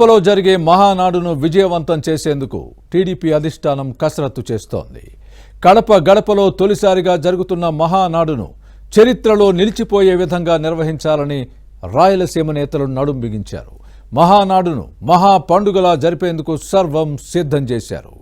కడపలో జరిగే మహానాడును విజయవంతం చేసేందుకు టీడీపీ అధిష్టానం కసరత్తు చేస్తోంది. కడప గడపలో తొలిసారిగా జరుగుతున్న మహానాడును చరిత్రలో నిలిచిపోయే విధంగా నిర్వహించాలని రాయలసీమ నేతలు నడుం బిగించారు. మహానాడును మహా పండుగలా జరిపేందుకు సర్వం సిద్ధం చేశారు.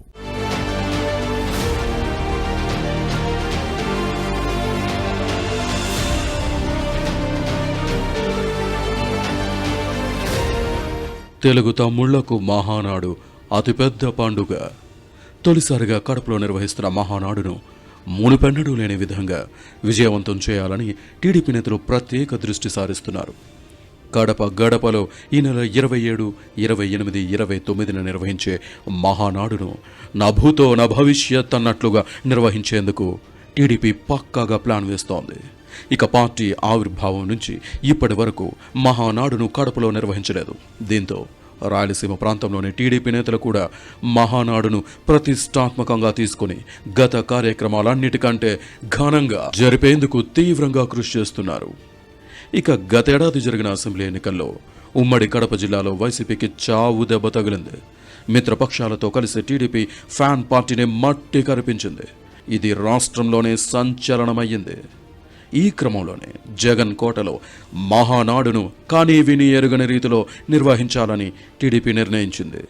తెలుగు తమ్ముళ్లకు మహానాడు అతిపెద్ద పండుగ. తొలిసారిగా కడపలో నిర్వహిస్తున్న మహానాడును మునుపెన్నడూ లేని విధంగా విజయవంతం చేయాలని టీడీపీ నేతలు ప్రత్యేక దృష్టి సారిస్తున్నారు. కడప గడపలో ఈ నెల 27, 28, 29 నిర్వహించే మహానాడును నభూతో నభవిష్యత్ అన్నట్లుగా నిర్వహించేందుకు టీడీపీ పక్కాగా ప్లాన్ వేస్తోంది. ఇక పార్టీ ఆవిర్భావం నుంచి ఇప్పటి వరకు మహానాడును కడపలో నిర్వహించలేదు. దీంతో రాయలసీమ ప్రాంతంలోని టీడీపీ నేతలు కూడా మహానాడును ప్రతిష్టాత్మకంగా తీసుకుని గత కార్యక్రమాలన్నిటికంటే ఘనంగా జరిపేందుకు తీవ్రంగా కృషి చేస్తున్నారు. ఇక గతేడాది జరిగిన అసెంబ్లీ ఎన్నికల్లో ఉమ్మడి కడప జిల్లాలో వైసీపీకి చావు దెబ్బ తగిలింది. మిత్రపక్షాలతో కలిసి టీడీపీ ఫ్యాన్ పార్టీని మట్టి కరిపించింది. ఇది రాష్ట్రంలోనే సంచలనమయ్యింది. ఈ క్రమంలోనే జగన్ కోటలో మహానాడును కానీ విని ఎరుగని రీతిలో నిర్వహించాలని టీడీపీ నిర్ణయించింది.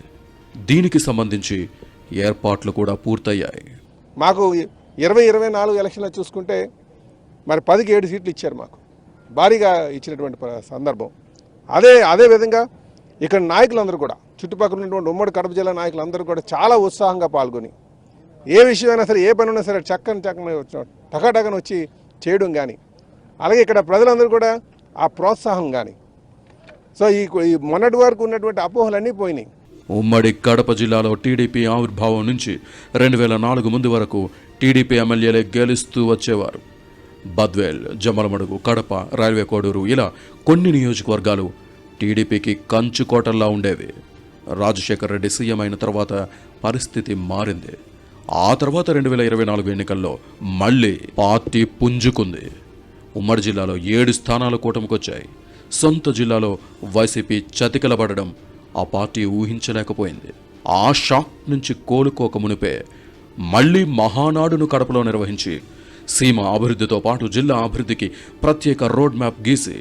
దీనికి సంబంధించి ఏర్పాట్లు కూడా పూర్తయ్యాయి. మాకు 2024 ఎలక్షన్లో చూసుకుంటే మరి 10కి 7 సీట్లు ఇచ్చారు. మాకు భారీగా ఇచ్చినటువంటి సందర్భం. అదే విధంగా ఇక్కడ నాయకులందరూ కూడా చుట్టుపక్కల ఉన్నటువంటి ఉమ్మడి కడప జిల్లా నాయకులందరూ కూడా చాలా ఉత్సాహంగా పాల్గొని ఏ విషయమైనా సరే, ఏ పని ఉన్నా సరే చక్కని టకాటకని వచ్చి చేయడం కానీ, అలాగే ఇక్కడ ప్రజలందరూ కూడా ఆ ప్రోత్సాహం కానీ, సో ఈ మొన్నటి వరకు ఉన్నటువంటి అపోహలన్నీ పోయినాయి. ఉమ్మడి కడప జిల్లాలో టీడీపీ ఆవిర్భావం నుంచి 2004 ముందు వరకు టీడీపీ ఎమ్మెల్యేలే గెలుస్తూ వచ్చేవారు. బద్వేల్, జమ్మలమడుగు, కడప, రైల్వే కోడూరు ఇలా కొన్ని నియోజకవర్గాలు టీడీపీకి కంచుకోటల్లా ఉండేవి. రాజశేఖర్ రెడ్డి సీఎం అయిన తర్వాత పరిస్థితి మారింది. ఆ తర్వాత 2024 ఎన్నికల్లో మళ్లీ పార్టీ పుంజుకుంది. ఉమ్మడి జిల్లాలో 7 స్థానాలు కూటమికొచ్చాయి. సొంత జిల్లాలో వైసీపీ చతికిలబడడం ఆ పార్టీ ఊహించలేకపోయింది. ఆ షాక్ నుంచి కోలుకోక మునిపే మళ్లీ మహానాడును కడపలో నిర్వహించి సీమ అభివృద్ధితో పాటు జిల్లా అభివృద్ధికి ప్రత్యేక రోడ్ మ్యాప్ గీసి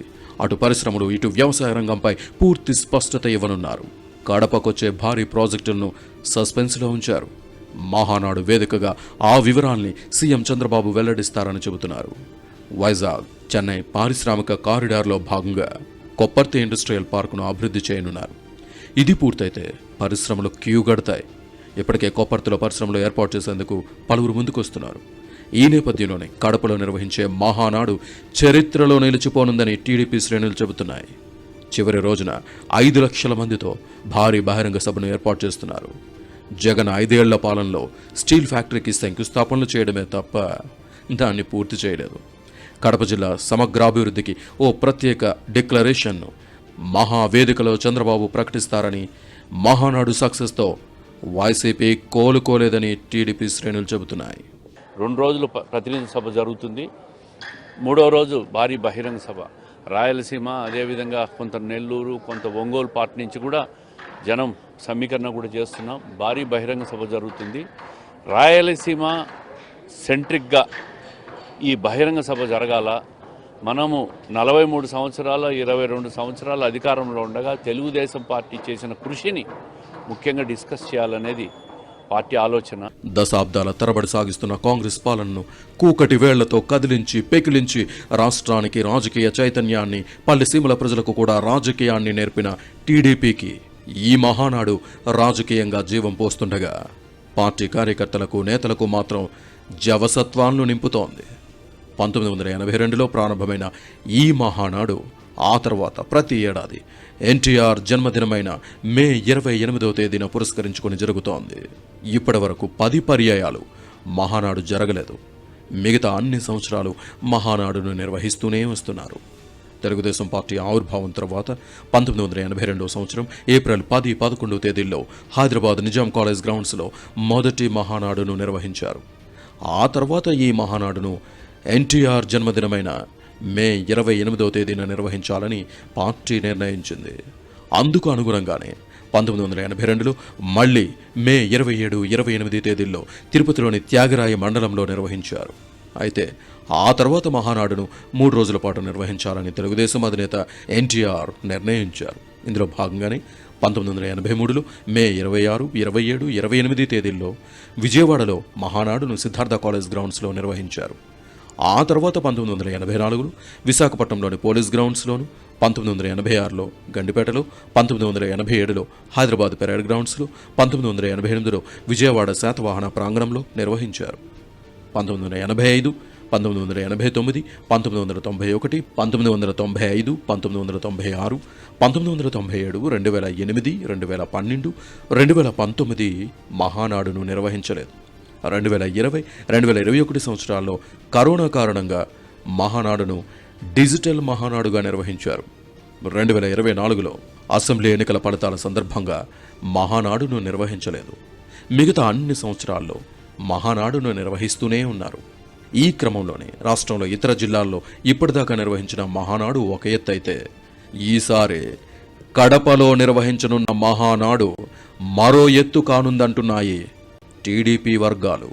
అటు పరిశ్రమలు ఇటు వ్యవసాయ రంగంపై పూర్తి స్పష్టత ఇవ్వనున్నారు. కడపకొచ్చే భారీ ప్రాజెక్టులను సస్పెన్స్లో ఉంచారు. మహానాడు వేదికగా ఆ వివరాల్ని సీఎం చంద్రబాబు వెల్లడిస్తారని చెబుతున్నారు. వైజాగ్, చెన్నై పారిశ్రామిక కారిడార్లో భాగంగా కొప్పర్తి ఇండస్ట్రియల్ పార్కును అభివృద్ధి చేయనున్నారు. ఇది పూర్తయితే పరిశ్రమలు క్యూ గడతాయి. ఇప్పటికే కొప్పర్తిలో పరిశ్రమలు ఏర్పాటు చేసేందుకు పలువురు ముందుకొస్తున్నారు. ఈ నేపథ్యంలోనే కడపలో నిర్వహించే మహానాడు చరిత్రలో నిలిచిపోనుందని టీడీపీ శ్రేణులు చెబుతున్నాయి. చివరి రోజున 5 లక్షల మందితో భారీ బహిరంగ సభను ఏర్పాటు చేస్తున్నారు. జగన్ 5 ఏళ్ల పాలనలో స్టీల్ ఫ్యాక్టరీకి శంకుస్థాపనలు చేయడమే తప్ప దాన్ని పూర్తి చేయలేదు. కడప జిల్లా సమగ్రాభివృద్ధికి ఓ ప్రత్యేక డిక్లరేషన్ను మహావేదికలో చంద్రబాబు ప్రకటిస్తారని, మహానాడు సక్సెస్తో వైసీపీ కోలుకోలేదని టీడీపీ శ్రేణులు చెబుతున్నాయి. 2 రోజులు ప్రతినిధి సభ జరుగుతుంది. 3వ రోజు భారీ బహిరంగ సభ. రాయలసీమ, అదేవిధంగా కొంత నెల్లూరు, కొంత ఒంగోలు పార్టీ నుంచి కూడా జనం సమీకరణ కూడా చేస్తున్నాం. భారీ బహిరంగ సభ జరుగుతుంది. రాయలసీమ సెంట్రిక్గా ఈ బహిరంగ సభ జరగాల. మనము 43 సంవత్సరాల 22 సంవత్సరాల అధికారంలో ఉండగా తెలుగుదేశం పార్టీ చేసిన కృషిని ముఖ్యంగా డిస్కస్ చేయాలనేది పార్టీ ఆలోచన. దశాబ్దాల తరబడి సాగిస్తున్న కాంగ్రెస్ పాలనను కూకటి వేళ్లతో కదిలించి పెకిలించి రాష్ట్రానికి రాజకీయ చైతన్యాన్ని, పల్లెసీమల ప్రజలకు కూడా రాజకీయాన్ని నేర్పిన టీడీపీకి ఈ మహానాడు రాజకీయంగా జీవం పోస్తుండగా పార్టీ కార్యకర్తలకు, నేతలకు మాత్రం జవసత్వాలను నింపుతోంది. 1982లో ప్రారంభమైన ఈ మహానాడు ఆ తర్వాత ప్రతి ఏడాది ఎన్టీఆర్ జన్మదినమైన మే 28వ తేదీన పురస్కరించుకొని జరుగుతోంది. ఇప్పటి వరకు 10 పర్యాయాలు మహానాడు జరగలేదు. మిగతా అన్ని సంవత్సరాలు మహానాడును నిర్వహిస్తూనే వస్తున్నారు. తెలుగుదేశం పార్టీ ఆవిర్భావం తర్వాత 1982 సంవత్సరం ఏప్రిల్ 10, 11 తేదీల్లో హైదరాబాద్ నిజాం కాలేజ్ గ్రౌండ్స్లో మొదటి మహానాడును నిర్వహించారు. ఆ తర్వాత ఈ మహానాడును ఎన్టీఆర్ జన్మదినమైన మే 28వ తేదీన నిర్వహించాలని పార్టీ నిర్ణయించింది. అందుకు అనుగుణంగానే 1982లో మళ్ళీ మే 27, 28 తేదీల్లో తిరుపతిలోని త్యాగరాయ మండలంలో నిర్వహించారు. అయితే ఆ తర్వాత మహానాడును 3 రోజుల పాటు నిర్వహించాలని తెలుగుదేశం అధినేత ఎన్టీఆర్ నిర్ణయించారు. ఇందులో భాగంగానే 1983లో మే 26, 27, 28 తేదీల్లో విజయవాడలో మహానాడును సిద్ధార్థ కాలేజ్ గ్రౌండ్స్లో నిర్వహించారు. ఆ తర్వాత 1984లో విశాఖపట్నంలోని పోలీస్ గ్రౌండ్స్లోను, 1986లో గండిపేటలో, 1987లో హైదరాబాద్ పెరేడ్ గ్రౌండ్స్లో, 1988లో విజయవాడ శాతవాహన ప్రాంగణంలో నిర్వహించారు. 1985, 1989, 1991, 1995, 1996, 1997, 2008, 2012, 2019 మహానాడును నిర్వహించలేదు. 2020, 2021 సంవత్సరాల్లో కరోనా కారణంగా మహానాడును డిజిటల్ మహానాడుగా నిర్వహించారు. 2024లో అసెంబ్లీ ఎన్నికల ఫలితాల సందర్భంగా మహానాడును నిర్వహించలేదు. మిగతా అన్ని సంవత్సరాల్లో మహానాడును నిర్వహిస్తూనే ఉన్నారు. ఈ క్రమంలోనే రాష్ట్రంలో ఇతర జిల్లాల్లో ఇప్పటిదాకా నిర్వహించిన మహానాడు ఒక ఎత్తు అయితే, ఈసారి కడపలో నిర్వహించనున్న మహానాడు మరో ఎత్తు కానుందంటున్నాయి టీడీపీ వర్గాలు.